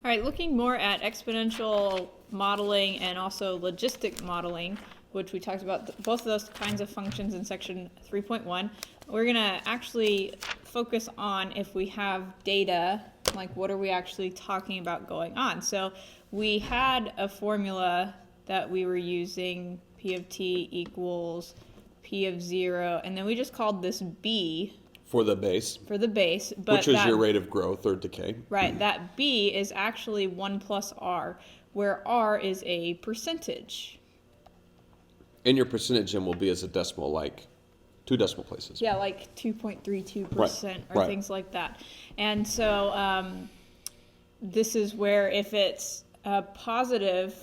All right, looking more at exponential modeling and also logistic modeling, which we talked about both of those kinds of functions in section 3.1, we're going to actually focus on if we have data, like what are we actually talking about going on. So we had a formula that we were using, P of t equals P of 0, and then we just called this B. For the base. For the base. But which is your rate of growth or decay. Right. That B is actually 1 plus R, where R is a percentage. And your percentage in will be as a decimal, like 2 decimal places. Yeah, like 2.32% or things like that. And so this is where if it's a positive,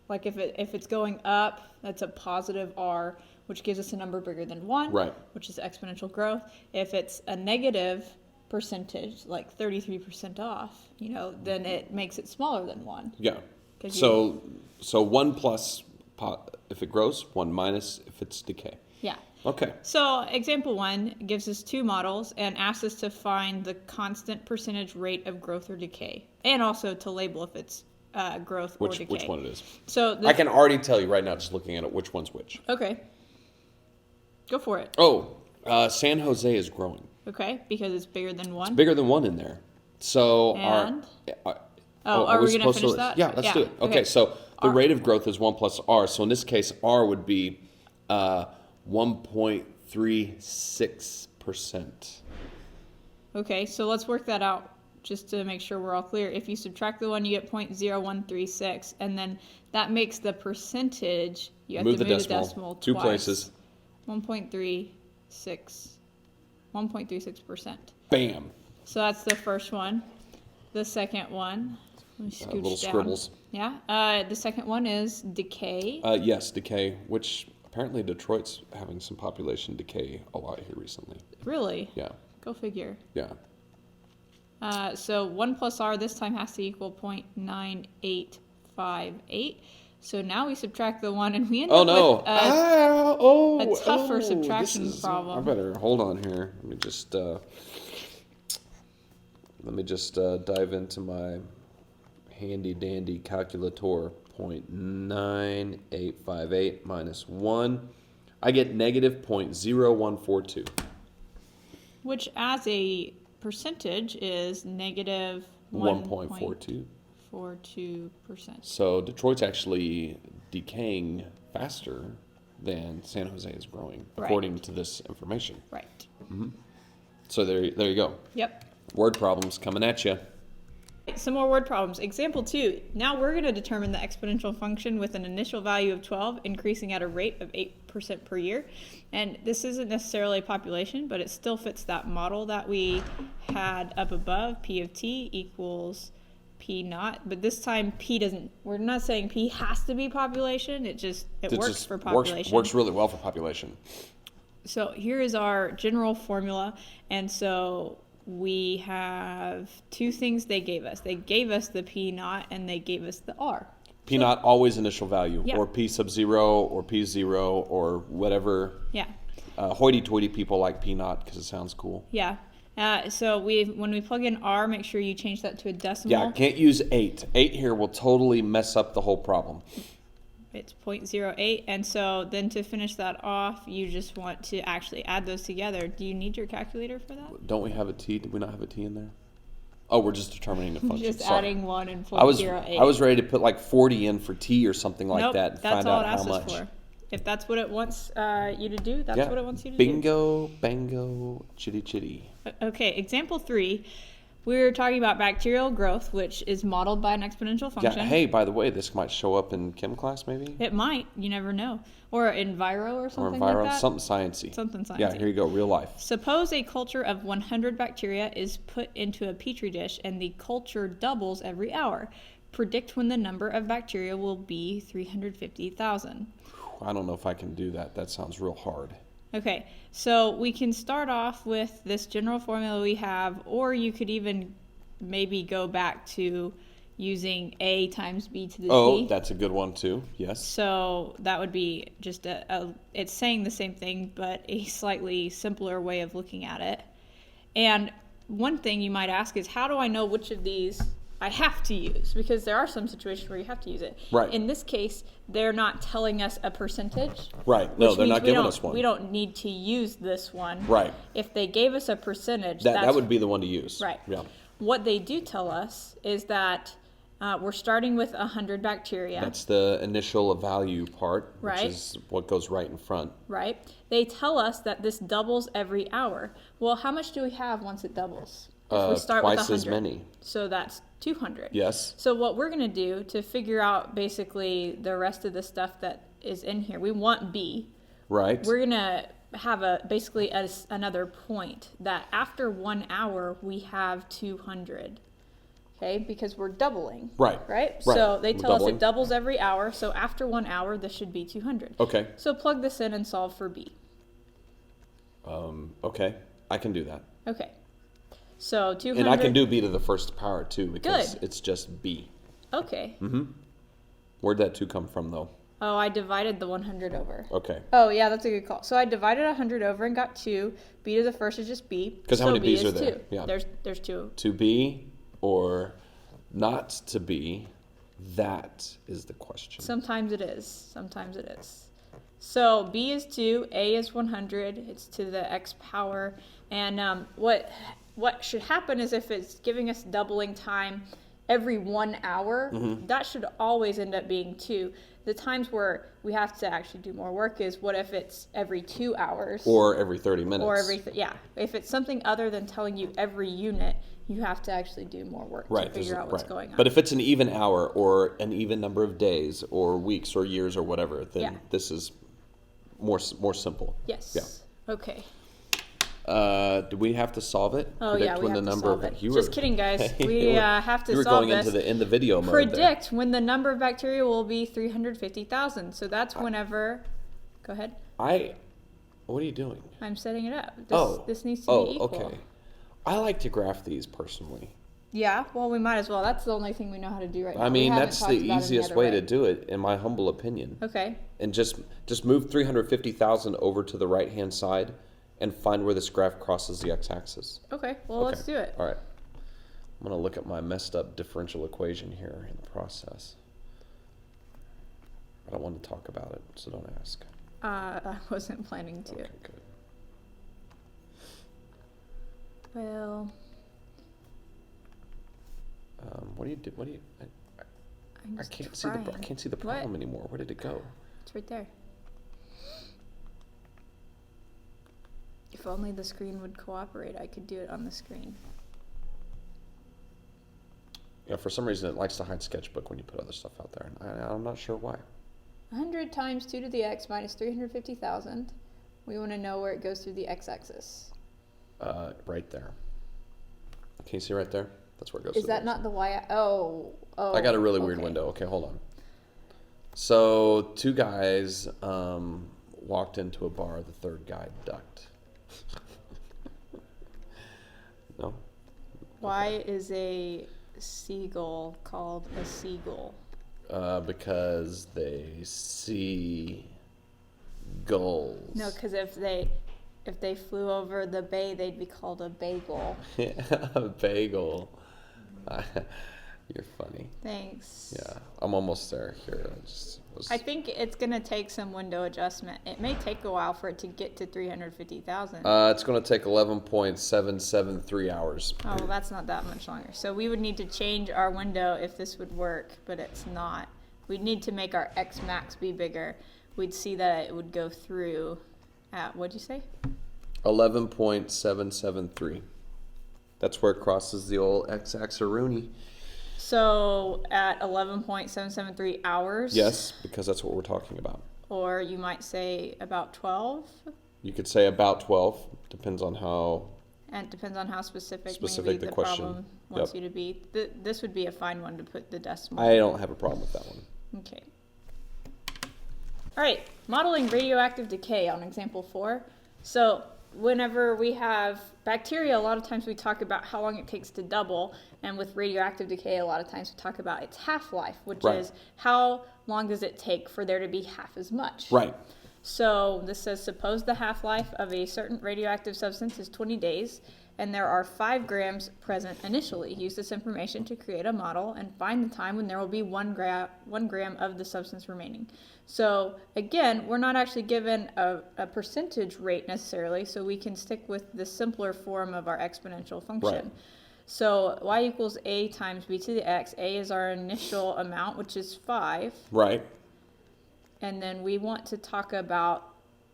like if it's going up, that's a positive R, which gives us a number bigger than 1, which is exponential growth. If it's a negative percentage, like 33% off, then it makes it smaller than 1. Yeah. So 1 plus if it grows, 1 minus if it's decay. Yeah. Okay. So example 1 gives us 2 models and asks us to find the constant percentage rate of growth or decay, and also to label if it's growth or decay. Which one it is. So I can already tell you right now, just looking at it, which one's which. Okay. Go for it. Oh, San Jose is growing. Okay, because it's bigger than 1? It's bigger than 1 in there. So and? are we going to finish that? Yeah, let's do it. Okay, so the rate of growth is 1 plus R. So in this case, R would be 1.36%. Okay, so let's work that out just to make sure we're all clear. If you subtract the 1, you get 0.0136, and then that makes the percentage, you have to move the decimal 2 twice. places. 1.36%. Bam. So that's the first one. The second one, let me scooch little down. scribbles. Yeah. The second one is decay. Yes, decay, which apparently Detroit's having some population decay a lot here recently. Really? Yeah. Go figure. Yeah. So 1 plus R this time has to equal 0.9858. So now we subtract the 1 and we end up with a tougher subtraction problem. I better hold on here. Let me just dive into my handy dandy calculator. 0.9858 minus 1. I get negative 0.0142. Which as a percentage is negative 1.42. 42%. So Detroit's actually decaying faster than San Jose is growing, according to this information. Right. Mm-hmm. So there you go. Yep. Word problems coming at you. Some more word problems. Example 2. Now we're going to determine the exponential function with an initial value of 12, increasing at a rate of 8% per year. And this isn't necessarily a population, but it still fits that model that we had up above. P of t equals P naught. But this time P doesn't, we're not saying P has to be population. It works for population. Works really well for population. So here is our general formula. And so we have 2 things they gave us. They gave us the P naught and they gave us the R. P naught always initial value, yeah. or P sub 0 or P 0 or whatever. Yeah. Hoity-toity people like P naught because it sounds cool. Yeah. So when we plug in R, make sure you change that to a decimal. Yeah, can't use 8. 8 here will totally mess up the whole problem. It's 0.08, and so then to finish that off, you just want to actually add those together. Do you need your calculator for that? Don't we have a T? Did we not have a T in there? Oh, we're just determining the function. Just adding 1 and 0.08. I was ready to put like 40 in for T or something like that and find out how much. For. If that's what it wants you to do, that's what it wants you to do. Bingo, bango, chitty chitty. Okay, example 3. We're talking about bacterial growth, which is modeled by an exponential function. Yeah, hey, by the way, this might show up in chem class maybe? It might. You never know. Or in Viro or something like that. Something sciencey. Something sciencey. Yeah, here you go, real life. Suppose a culture of 100 bacteria is put into a petri dish and the culture doubles every hour. Predict when the number of bacteria will be 350,000. I don't know if I can do that. That sounds real hard. Okay, so we can start off with this general formula we have, or you could even maybe go back to using A times B to the Z. Oh, that's a good one too, yes. So that would be just it's saying the same thing, but a slightly simpler way of looking at it. And one thing you might ask is, how do I know which of these I have to use, because there are some situations where you have to use it. Right. In this case, they're not telling us a percentage. Right. No, which they're means not giving us one. We don't need to use this one. Right. If they gave us a percentage, That would be the one to use. right. Yeah. What they do tell us is that we're starting with 100 bacteria. That's the initial value part, which Right. is what goes right in front. Right. They tell us that this doubles every hour. Well, how much do we have once it doubles? If we start with Twice as 100. many. So that's 200. Yes. So what we're going to do to figure out basically the rest of the stuff that is in here, we want B. Right. We're going to have another point that after 1 hour, we have 200. Okay, because we're doubling. Right. Right? Right. So they We're tell us doubling. it doubles every hour. So after 1 hour, this should be 200. Okay. So plug this in and solve for B. Okay. I can do that. Okay. So 200. And I can do b to the first power too, because Good. it's just b. Okay. Where'd that 2 come from though? Oh, I divided the 100 over. Okay. Oh, yeah, that's a good call. So I divided 100 over and got 2. B to the first is just B. 'Cause how So many B B's is are there? 2. Yeah. There's 2. To be or not to be, that is the question. Sometimes it is. Sometimes it is. So B is 2, A is 100. It's to the x power. And what should happen is if it's giving us doubling time every 1 hour, that should always end up being 2. The times where we have to actually do more work is what if it's every 2 hours? Or every 30 minutes. Or yeah. If it's something other than telling you every unit, you have to actually do more work to figure out what's going on. But if it's an even hour or an even number of days or weeks or years or whatever, then this is more simple. Yes. Yeah. Okay. Do we have to solve it? Oh, yeah, we have to solve it. Just kidding, guys. We have to you were solve going this. in the video mode Predict when the number of bacteria will be 350,000. So that's whenever. Go ahead. What are you doing? I'm setting it up. This needs to be equal. Okay. I like to graph these personally. Yeah, well, we might as well. That's the only thing we know how to do right now. I mean, We haven't that's talked the about any easiest other way to do it, in my humble opinion. Okay. And just move 350,000 over to the right-hand side and find where this graph crosses the x-axis. Okay, well, let's do it. All right. I'm going to look at my messed up differential equation here in the process. I don't want to talk about it, so don't ask. I wasn't planning to. Okay, good. Well, What do you do? I can't see the problem anymore. Where did it go? It's right there. If only the screen would cooperate, I could do it on the screen. Yeah, for some reason it likes to hide Sketchbook when you put other stuff out there, and I'm not sure why. 100 times 2 to the x minus 350,000. We want to know where it goes through the x-axis. Right there. Can you see right there? That's where it goes. Is that not the y? Oh. I got a really weird window. Okay, hold on. So 2 guys walked into a bar. The 3rd guy ducked. No? Why is a seagull called a seagull? Because they see gulls. No, because if they flew over the bay, they'd be called a bagel. A bagel. You're funny. Thanks. Yeah, I'm almost there. Here, I think it's going to take some window adjustment. It may take a while for it to get to 350,000. It's going to take 11.773 hours. Oh, well, that's not that much longer. So we would need to change our window if this would work, but it's not. We'd need to make our X max be bigger. We'd see that it would go through at, what'd you say? 11.773. That's where it crosses the old x-axis. So at 11.773 hours? Yes, because that's what we're talking about. Or you might say about 12? You could say about 12. Depends on how... And it depends on how specific maybe the question. problem wants you to be. This would be a fine one to put the decimal. I don't have a problem with that one. Okay. All right, modeling radioactive decay on example 4. So whenever we have bacteria, a lot of times we talk about how long it takes to double, and with radioactive decay, a lot of times we talk about its half-life, which is how long does it take for there to be half as much. Right. So this says, suppose the half-life of a certain radioactive substance is 20 days, and there are 5 grams present initially. Use this information to create a model and find the time when there will be 1 gram of the substance remaining. So again, we're not actually given a percentage rate necessarily, so we can stick with the simpler form of our exponential function. Right. So y equals a times b to the x. A is our initial amount, which is 5. Right. And then we want to talk about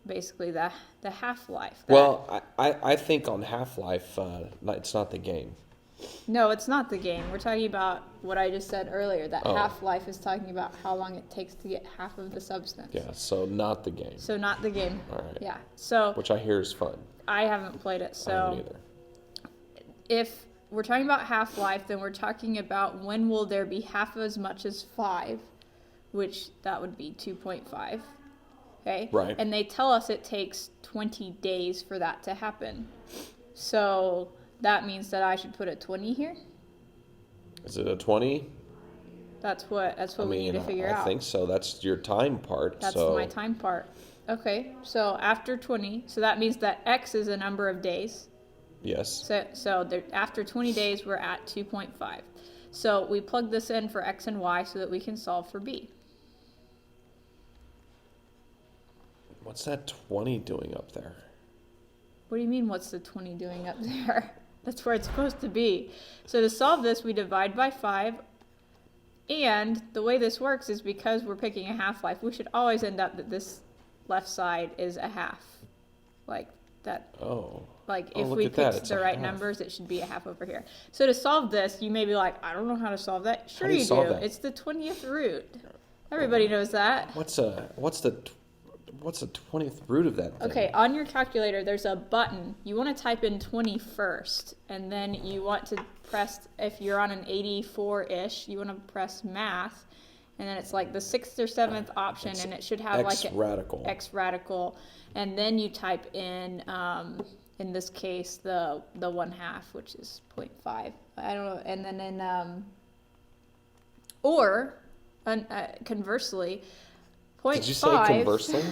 basically the half-life. Well, I think on half-life, it's not the game. No, it's not the game. We're talking about what I just said earlier. That Oh. half-life is talking about how long it takes to get half of the substance. Yeah, so not the game. So not the game. All right. Yeah. So Which I hear is fun. I haven't played it. I haven't So either. if we're talking about half-life, then we're talking about when will there be half as much as 5, which that would be 2.5. Okay? Right. And they tell us it takes 20 days for that to happen. So that means that I should put a 20 here. Is it a 20? That's what we need to figure out. I think so. That's your time part. That's so my time part. Okay, so after 20, so that means that x is a number of days. Yes. So there, after 20 days, we're at 2.5. So we plug this in for x and y so that we can solve for b. What's that 20 doing up there? What do you mean, what's the 20 doing up there? That's where it's supposed to be. So to solve this, we divide by 5. And the way this works is because we're picking a half-life, we should always end up that this left side is a half. Like that. Oh. Like Oh, if look we at that. picked It's the a right half. numbers, it should be a half over here. So to solve this, you may be like, I don't know how to solve that. Sure do you you solve do. that? It's the 20th root. Everybody knows that. What's the 20th root of that thing? Okay, on your calculator, there's a button. You want to type in 20 first, and then you want to press, if you're on an 84-ish, you want to press math, and then it's like the 6th or 7th option, and it should have X like an radical. X radical, and then you type in this case, the 1/2, which is 0.5. I don't know, and then conversely, 0.5. Did you say conversely?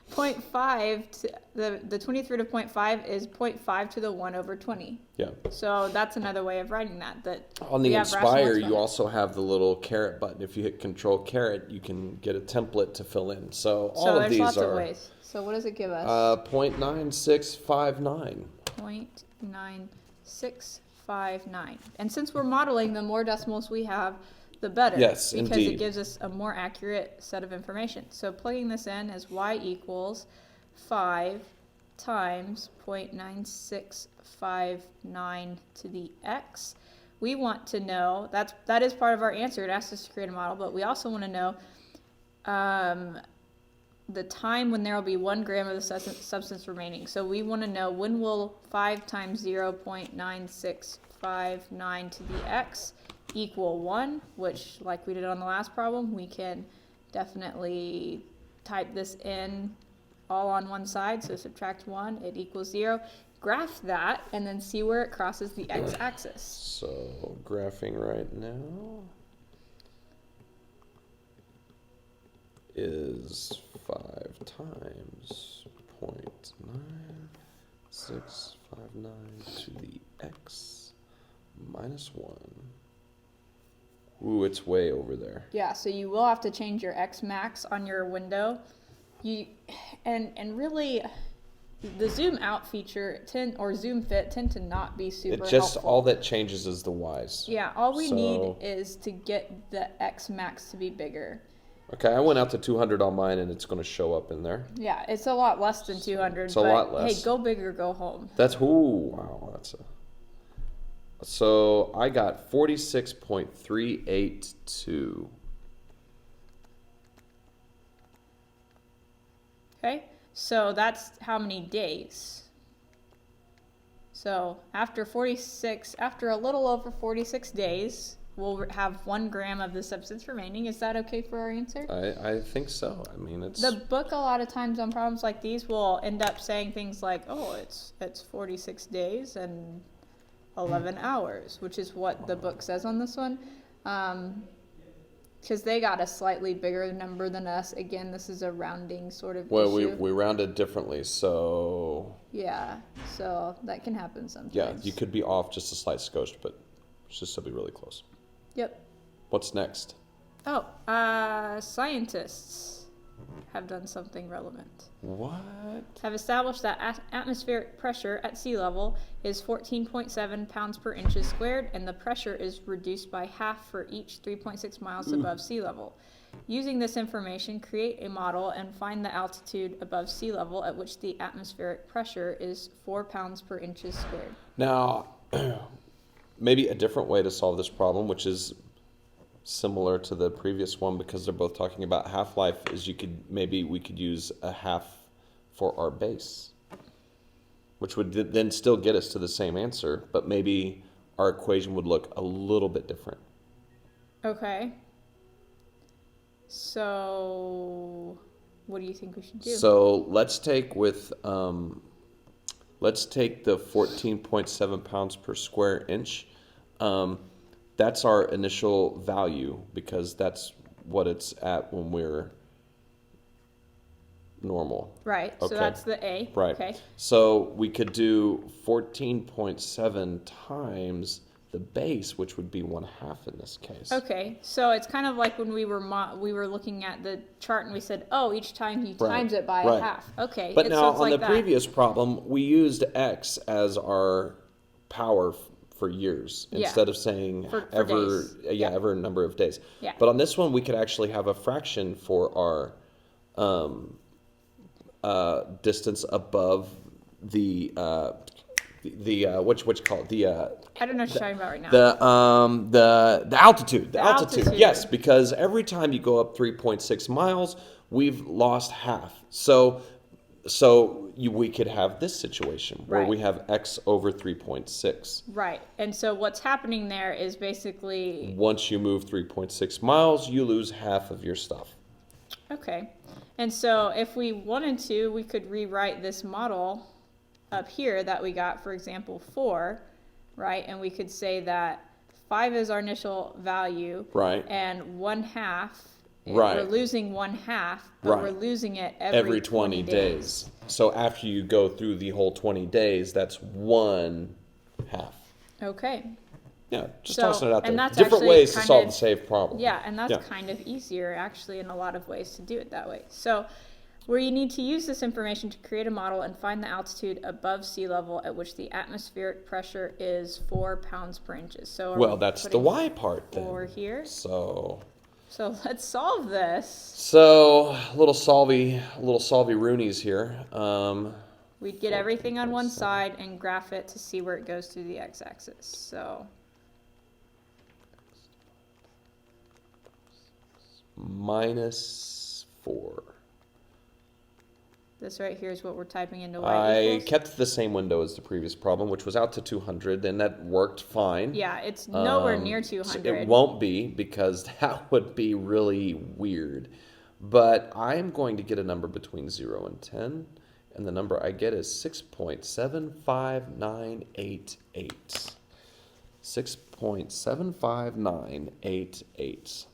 0.5 to the 20th root of 0.5 is 0.5 to the 1 over 20. Yeah. So that's another way of writing that. On we the have rational Inspire, you exponents. also have the little caret button. If you hit Control caret, you can get a template to fill in. So all So of there's these lots are of ways. So what does it give us? 0.9659. 0.9659. And since we're modeling, the more decimals we have, the better. Yes, because indeed. it gives us a more accurate set of information. So plugging this in as y equals 5 times 0.9659 to the x. We want to know, that is part of our answer. It asks us to create a model, but we also want to know the time when there will be 1 gram of the substance remaining. So we want to know when will 5 times 0.9659 to the x equal 1, which, like we did on the last problem, we can definitely type this in all on one side. So subtract 1, it equals 0. Graph that, and then see where it crosses the x-axis. So graphing right now is 5 times 0.9659 to the x minus 1. Ooh, it's way over there. Yeah, so you will have to change your x max on your window. And really, the zoom out feature or zoom fit tend to not be super It just, helpful. all that changes is the y's. Yeah, all we need So- is to get the x max to be bigger. Okay, I went out to 200 on mine and it's going to show up in there. Yeah, it's a lot less than 200. It's a but lot less. Hey, go big or go home. That's, ooh, wow, that's a... So I got 46.382. Okay, so that's how many days. So after a little over 46 days, we'll have 1 gram of the substance remaining. Is that okay for our answer? I think so. I mean, it's... The book, a lot of times on problems like these, will end up saying things like, oh, it's 46 days and 11 hours, which is what the book says on this one. because they got a slightly bigger number than us. Again, this is a rounding sort of Well, issue. we rounded differently, so Yeah, so that can happen sometimes. yeah, you could be off just a slight skosh, but it should still be really close. Yep. What's next? Oh, scientists have done something relevant. What? Have established that atmospheric pressure at sea level is 14.7 pounds per inches squared, and the pressure is reduced by half for each 3.6 miles above sea level. Using this information, create a model and find the altitude above sea level at which the atmospheric pressure is 4 pounds per inches squared. Now, maybe a different way to solve this problem, which is similar to the previous one because they're both talking about half-life, is we could use a half for our base, which would then still get us to the same answer, but maybe our equation would look a little bit different. Okay. So, what do you think we should do? So let's take the 14.7 pounds per square inch. That's our initial value because that's what it's at when we're normal. Right, Okay. so that's the A. Right. Okay. So we could do 14.7 times the base, which would be 1/2 in this case. Okay, so it's kind of like when we were looking at the chart and we said, oh, each time he times it by a right. half. Okay. But now it's on like the that. previous problem, we used x as our power for years instead of saying for ever days. ever number of days. Yeah. But on this one, we could actually have a fraction for our distance above the what you call it, I don't know what you're talking about right now. the altitude. The altitude. altitude. Yes, because every time you go up 3.6 miles, we've lost half. So we could have this situation where Right. we have x over 3.6. Right, and so what's happening there is basically... Once you move 3.6 miles, you lose half of your stuff. Okay, and so if we wanted to, we could rewrite this model up here that we got, for example, 4, right? And we could say that 5 is our initial value. Right. And 1/2, Right. we're losing 1/2, but Right. we're losing it Every 20 days. So after you go through the whole 20 days, that's 1/2. Okay. Yeah, just So- tossing it out there. and that's Different actually ways to kind solve of- the same problem. Yeah, and that's Yeah. kind of easier, actually, in a lot of ways to do it that way. So where you need to use this information to create a model and find the altitude above sea level at which the atmospheric pressure is 4 pounds per inches. So are Well, we that's the putting y part then. 4 here? So Let's solve this. a little solvey Roonies here. We'd get everything on one side and graph it to see where it goes through the x-axis. So -4. this right here is what we're typing into y I equals. kept the same window as the previous problem, which was out to 200, and that worked fine. Yeah, it's nowhere near So 200. it won't be because that would be really weird. But I'm going to get a number between 0 and 10, and the number I get is 6.75988. 6.75988.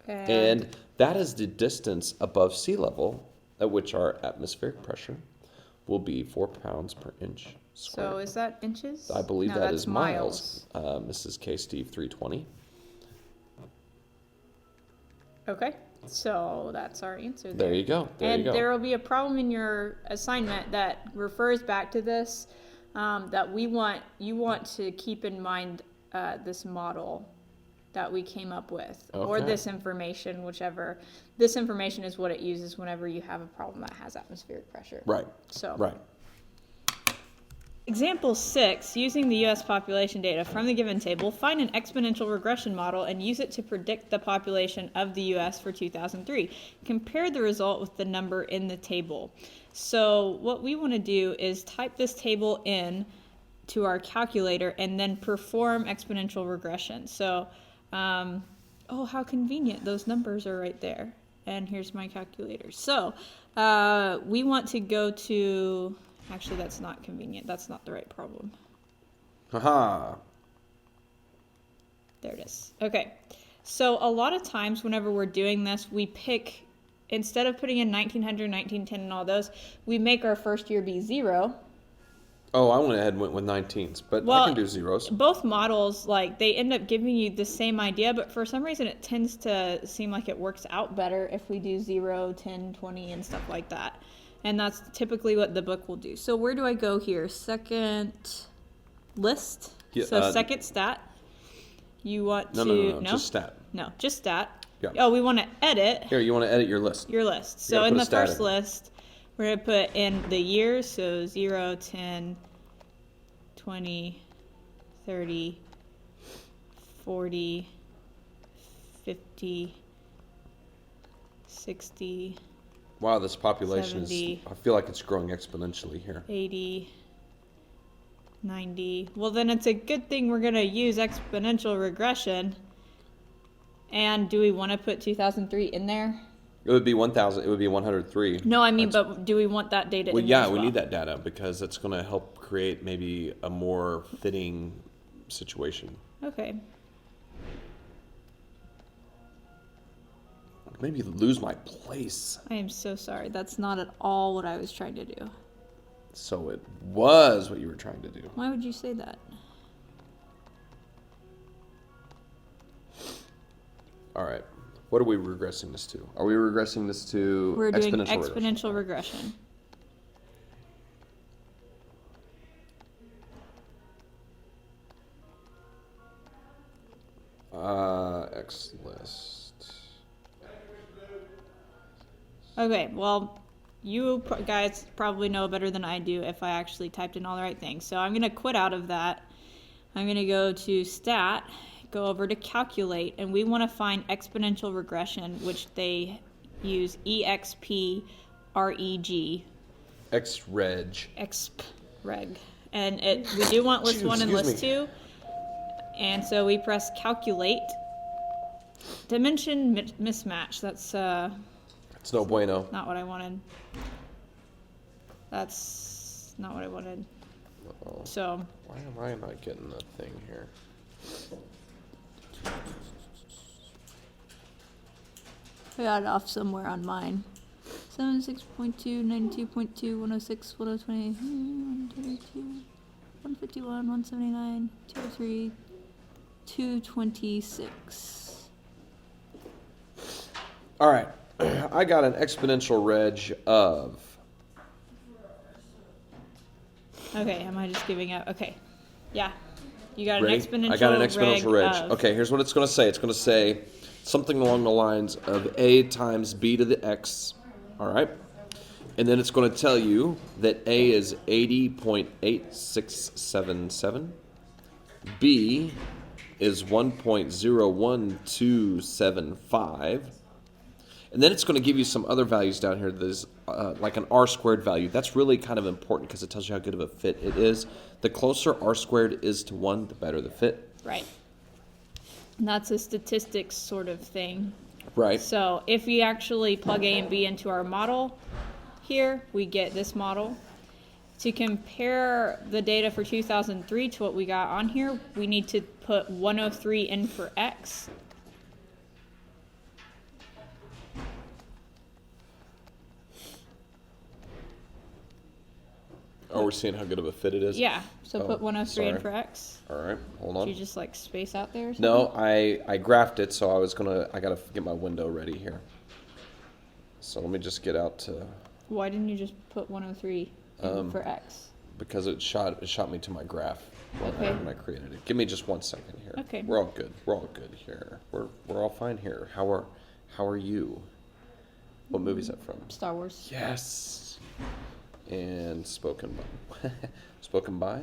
And that is the distance above sea level at which our atmospheric pressure will be 4 pounds per inch squared. So is that inches? I believe No, that that's is miles. Mrs. K. Steve 320. Okay, so that's our answer There you go. There and you go. there will be a problem in your assignment that refers back to this, that you want to keep in mind this model that we came up with, or Okay. this information, whichever. This information is what it uses whenever you have a problem that has atmospheric pressure. Right. So. Right. Example 6, using the U.S. population data from the given table, find an exponential regression model and use it to predict the population of the U.S. for 2003. Compare the result with the number in the table. So what we want to do is type this table in to our calculator and then perform exponential regression. So, oh, how convenient. Those numbers are right there. And here's my calculator. So we want to go to... Actually, that's not convenient. That's not the right problem. Haha. There it is. Okay. So a lot of times whenever we're doing this, we pick, instead of putting in 1900, 1910 and all those, we make our first year be 0. Oh, I went ahead and went with 19s, but Well, I can do zeros. Both models, like, they end up giving you the same idea, but for some reason it tends to seem like it works out better if we do 0, 10, 20, and stuff like that. And that's typically what the book will do. So where do I go here? Second list? Yeah, So second stat. You want No, just stat. No, just stat. Yeah. Oh, we want to edit Here, you want to edit your list. your list. You So gotta in put the a stat first in. list, we're going to put in the years. So 0, 10, 20, 30, 40, 50, 60, Wow, this population 70. I feel like it's growing exponentially here. 80, 90. Well, then it's a good thing we're going to use exponential regression. And do we want to put 2003 in there? It would be 1,000. It would be 103. No, I mean, but do we want that data Well, in there yeah, as we well? need that data because it's going to help create maybe a more fitting situation. Okay. Maybe lose my place. I am so sorry. That's not at all what I was trying to do. So it was what you were trying to do. Why would you say that? All right. What are we regressing this to? Are we regressing this to We're doing exponential regression? exponential regression. X list. Okay, well, you guys probably know better than I do if I actually typed in all the right things. So I'm going to quit out of that. I'm going to go to stat, go over to calculate, and we want to find exponential regression, which they use EXP REG. XReg. XReg. And we do want list 1 and list 2. And so we press calculate. Dimension mismatch. That's It's no bueno. not what I wanted. That's not what I wanted. Uh-oh. So Why am I not getting the thing here? I got it off somewhere on mine. 76.2, 92.2, 106, 120, 132, 151, 179, 203, 226. All right. I got an exponential reg of. Okay, am I just giving up? Okay. Yeah. You got an Ready? exponential I got an exponential reg. of. Okay, here's what it's going to say. It's going to say something along the lines of a times b to the x. All right. And then it's going to tell you that a is 80.8677. B is 1.01275. And then it's going to give you some other values down here. There's like an r squared value. That's really kind of important because it tells you how good of a fit it is. The closer r squared is to 1, the better the fit. Right. And that's a statistics sort of thing. Right. So if we actually plug A and B into our model here, we get this model. To compare the data for 2003 to what we got on here, we need to put 103 in for X. Oh, we're seeing how good of a fit it is? Yeah, so Oh, put 103 in sorry. for X. All right, hold Did on. you just like space out there or something? No, I graphed it, so I gotta get my window ready here. So let me just get out to, Why didn't you just put 103 in for X? because it shot me to my graph Okay. when I created it. Give me just 1 second here. Okay. We're all good. We're all good here. We're all fine here. How are you? What movie is that from? Star Wars. Yes. And spoken by. Spoken by?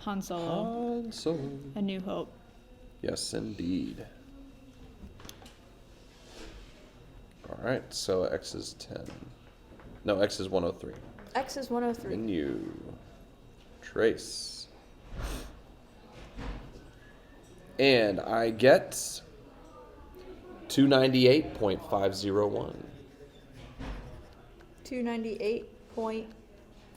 Han Solo. Han Solo. A New Hope. Yes, indeed. All right, so X is 10. No, X is 103. X is 103. Menu. Trace. And I get 298.501. 298.501.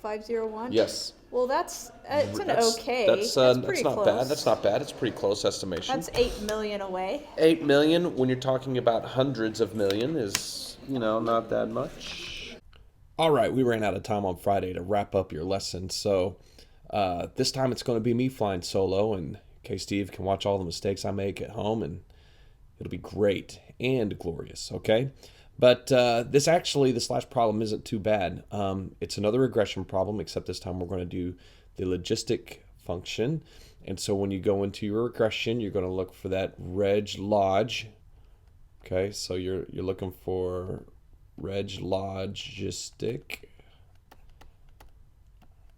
501? Yes. Well, it's an okay. That's pretty not close. bad. That's not bad. It's a pretty close estimation. That's 8 million away. 8 million, when you're talking about hundreds of million, is, not that much. All right, we ran out of time on Friday to wrap up your lesson, so this time it's going to be me flying solo, and Steve can watch all the mistakes I make at home, and it'll be great and glorious, okay? But this last problem isn't too bad. It's another regression problem, except this time we're going to do the logistic function. And so when you go into your regression, you're going to look for that reg log. Okay, so you're looking for reg logistic.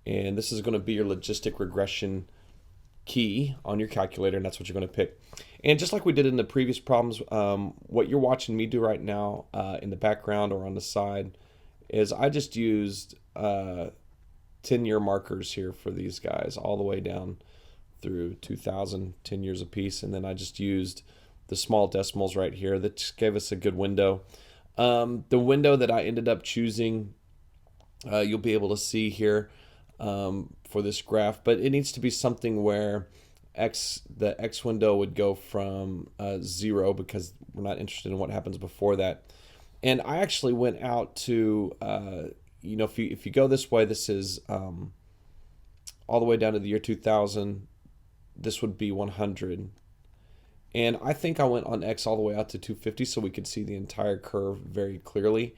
And this is going to be your logistic regression key on your calculator, and that's what you're going to pick. And just like we did in the previous problems, what you're watching me do right now in the background or on the side is I just used 10-year markers here for these guys all the way down through 2000, 10 years apiece, and then I just used the small decimals right here that just gave us a good window. The window that I ended up choosing, you'll be able to see here for this graph, but it needs to be something where the X window would go from 0, because we're not interested in what happens before that. And I actually went out to, if you go this way, this is all the way down to the year 2000. This would be 100. And I think I went on X all the way out to 250 so we could see the entire curve very clearly.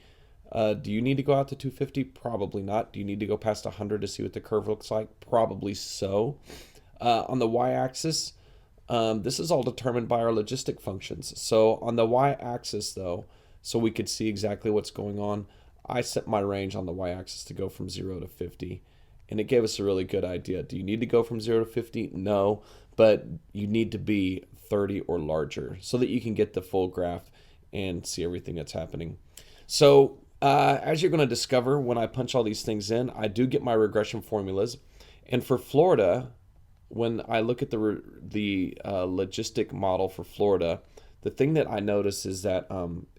Do you need to go out to 250? Probably not. Do you need to go past 100 to see what the curve looks like? Probably so. On the y-axis, this is all determined by our logistic functions. So on the y-axis, though, so we could see exactly what's going on, I set my range on the y-axis to go from 0 to 50. And it gave us a really good idea. Do you need to go from 0 to 50? No, but you need to be 30 or larger so that you can get the full graph and see everything that's happening. So as you're going to discover, when I punch all these things in, I do get my regression formulas. And for Florida, when I look at the logistic model for Florida, the thing that I notice is that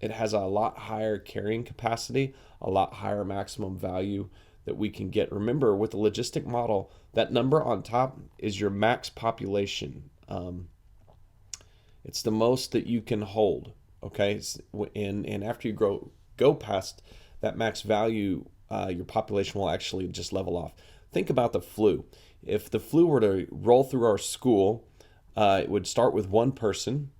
it has a lot higher carrying capacity, a lot higher maximum value that we can get. Remember, with the logistic model, that number on top is your max population. It's the most that you can hold, okay? And after you go past that max value, your population will actually just level off. Think about the flu. If the flu were to roll through our school, it would start with one person,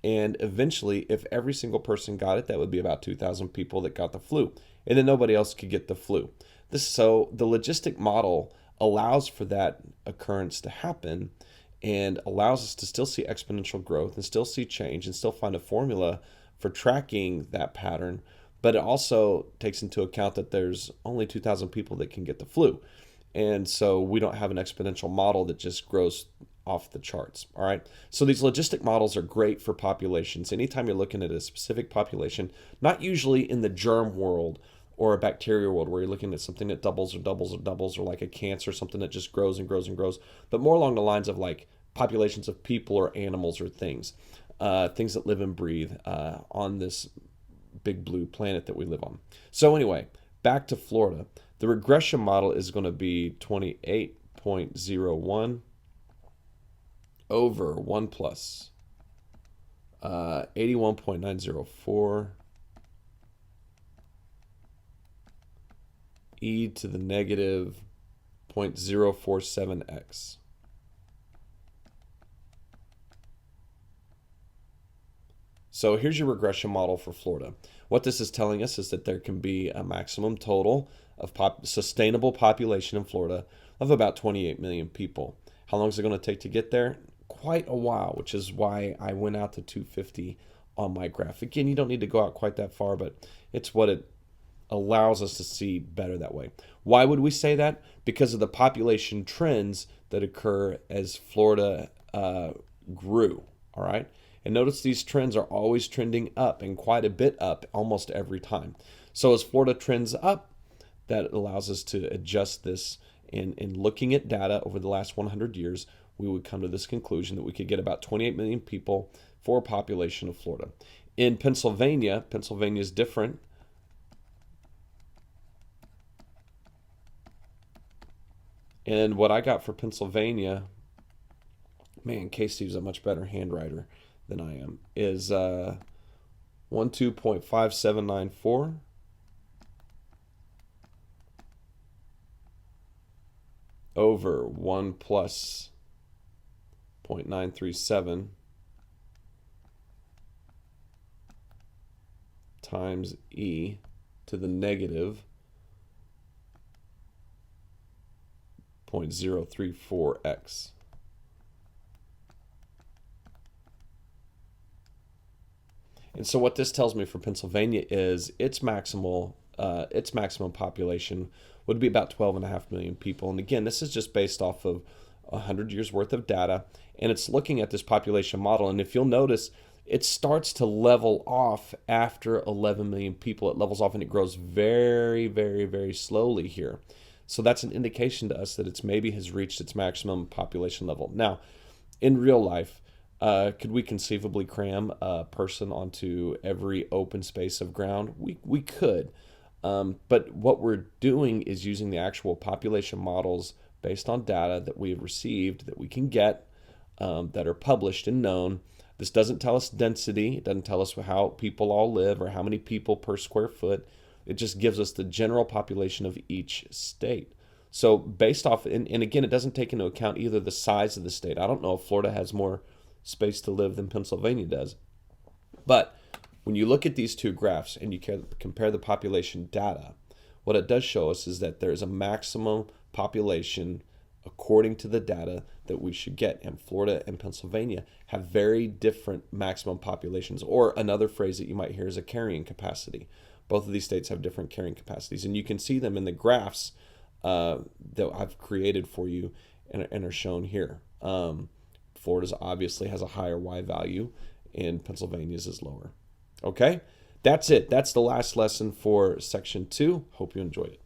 and eventually, if every single person got it, that would be about 2,000 people that got the flu, and then nobody else could get the flu. So the logistic model allows for that occurrence to happen and allows us to still see exponential growth and still see change and still find a formula for tracking that pattern. But it also takes into account that there's only 2,000 people that can get the flu. And so we don't have an exponential model that just grows off the charts. All right. So these logistic models are great for populations. Anytime you're looking at a specific population, not usually in the germ world or a bacterial world where you're looking at something that doubles or doubles or doubles, or like a cancer, something that just grows and grows and grows, but more along the lines of like populations of people or animals or things that live and breathe on this big blue planet that we live on. So anyway, back to Florida. The regression model is going to be 28.01 over 1 plus 81.904 e to the negative 0.047x. So here's your regression model for Florida. What this is telling us is that there can be a maximum total of sustainable population in Florida of about 28 million people. How long is it going to take to get there? Quite a while, which is why I went out to 250 on my graph. Again, you don't need to go out quite that far, but it's what it allows us to see better that way. Why would we say that? Because of the population trends that occur as Florida grew, all right? And notice these trends are always trending up, and quite a bit up almost every time. So as Florida trends up, that allows us to adjust this. In looking at data over the last 100 years, we would come to this conclusion that we could get about 28 million people for a population of Florida. In Pennsylvania is different. And what I got for Pennsylvania, man, K-Steve's a much better handwriter than I am, is 12.5794 over 1 plus 0.937 times e to the negative 0.034x. And so what this tells me for Pennsylvania is its maximum population would be about 12.5 million people. And again, this is just based off of 100 years worth of data, and it's looking at this population model. And if you'll notice, it starts to level off after 11 million people. It levels off and it grows very, very, very slowly here. So that's an indication to us that it's maybe has reached its maximum population level. Now, in real life, could we conceivably cram a person onto every open space of ground? We could. But what we're doing is using the actual population models based on data that we have received, that we can get, that are published and known. This doesn't tell us density. It doesn't tell us how people all live or how many people per square foot. It just gives us the general population of each state. So based off, and again, it doesn't take into account either the size of the state. I don't know if Florida has more space to live than Pennsylvania does. But when you look at these two graphs and you compare the population data, what it does show us is that there's a maximum population according to the data that we should get. And Florida and Pennsylvania have very different maximum populations, or another phrase that you might hear is a carrying capacity. Both of these states have different carrying capacities, and you can see them in the graphs that I've created for you and are shown here. Florida's obviously has a higher Y value, and Pennsylvania's is lower. Okay, that's it. That's the last lesson for section 2. Hope you enjoyed it.